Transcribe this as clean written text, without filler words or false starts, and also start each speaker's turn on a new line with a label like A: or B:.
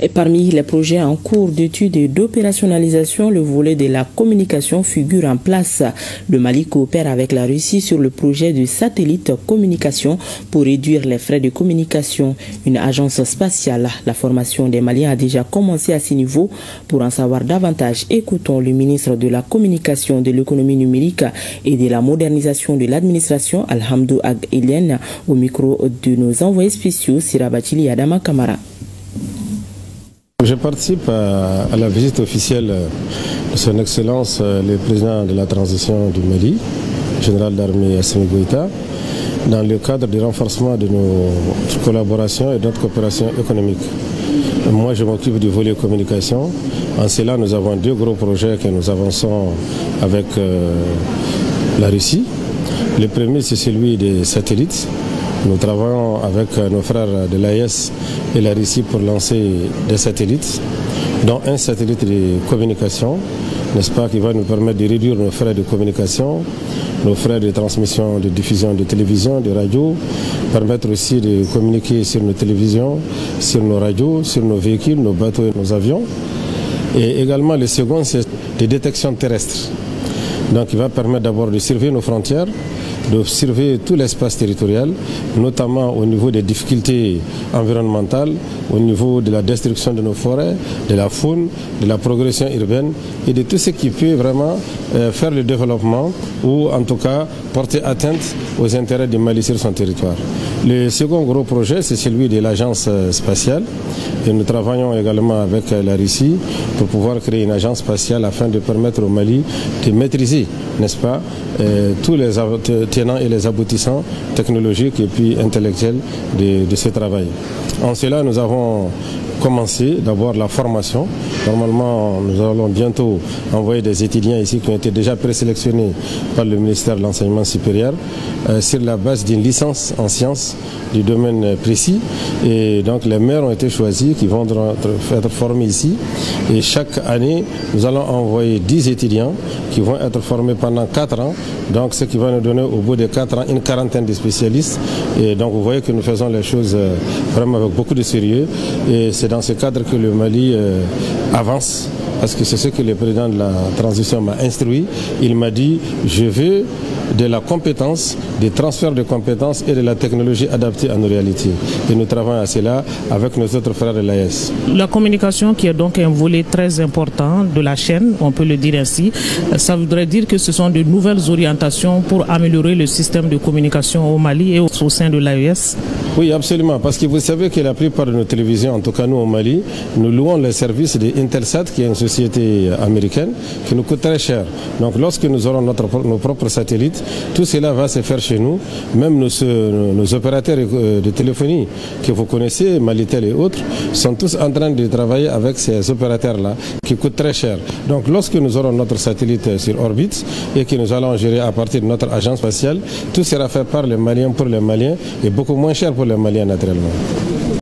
A: Et parmi les projets en cours d'étude et d'opérationnalisation, le volet de la communication figure en place. Le Mali coopère avec la Russie sur le projet de satellite communication pour réduire les frais de communication. Une agence spatiale. La formation des Maliens a déjà commencé à ce niveau. Pour en savoir davantage, écoutons le ministre de la Communication, de l'économie numérique et de la modernisation de l'administration, Alhamdou Ag Eliane, au micro de nos envoyés spéciaux, Sirabachili et Adama Kamara.
B: Je participe à la visite officielle de son Excellence le président de la transition du Mali, général d'armée Assimi Goïta, dans le cadre du renforcement de notre collaboration et de notre coopération économique. Moi, je m'occupe du volet communication. En cela, nous avons deux gros projets que nous avançons avec la Russie. Le premier, c'est celui des satellites. Nous travaillons avec nos frères de l'AES et la Russie pour lancer des satellites, dont un satellite de communication, n'est-ce pas, qui va nous permettre de réduire nos frais de communication, nos frais de transmission, de diffusion de télévision, de radio, permettre aussi de communiquer sur nos télévisions, sur nos radios, sur nos véhicules, nos bateaux et nos avions. Et également, le second, c'est des détections terrestres. Donc, il va permettre d'abord de surveiller nos frontières, d'observer tout l'espace territorial, notamment au niveau des difficultés environnementales, au niveau de la destruction de nos forêts, de la faune, de la progression urbaine et de tout ce qui peut vraiment faire le développement ou en tout cas porter atteinte aux intérêts du Mali sur son territoire. Le second gros projet, c'est celui de l'agence spatiale. Et nous travaillons également avec la Russie pour pouvoir créer une agence spatiale afin de permettre au Mali de maîtriser, n'est-ce pas, tous les tenants et les aboutissants technologiques et puis intellectuels de ce travail. En cela, nous avons commencé d'abord la formation. Normalement, nous allons bientôt envoyer des étudiants ici qui ont été déjà présélectionnés par le ministère de l'Enseignement supérieur sur la base d'une licence en sciences du domaine précis. Et donc les maires ont été choisis qui vont être formés ici. Et chaque année, nous allons envoyer 10 étudiants qui vont être formés pendant 4 ans. Donc ce qui va nous donner au bout de 4 ans une quarantaine de spécialistes. Et donc vous voyez que nous faisons les choses vraiment avec beaucoup de sérieux. Et c'est dans ce cadre que le Mali avance. Parce que c'est ce que le président de la transition m'a instruit. Il m'a dit, je veux de la compétence, des transferts de compétences et de la technologie adaptée à nos réalités. Et nous travaillons à cela avec nos autres frères de l'AES.
C: La communication qui est donc un volet très important de la chaîne, on peut le dire ainsi, ça voudrait dire que ce sont de nouvelles orientations pour améliorer le système de communication au Mali et au sein de l'AES.
B: Oui, absolument, parce que vous savez que la plupart de nos télévisions, en tout cas nous au Mali, nous louons les services de Intelsat, qui est une société américaine, qui nous coûte très cher. Donc lorsque nous aurons nos propres satellites, tout cela va se faire chez nous. Même nos opérateurs de téléphonie que vous connaissez, Malitel et autres, sont tous en train de travailler avec ces opérateurs-là, qui coûtent très cher. Donc lorsque nous aurons notre satellite sur orbite et que nous allons gérer à partir de notre agence spatiale, tout sera fait par les Maliens pour les Maliens et beaucoup moins cher pour les Maliens naturellement.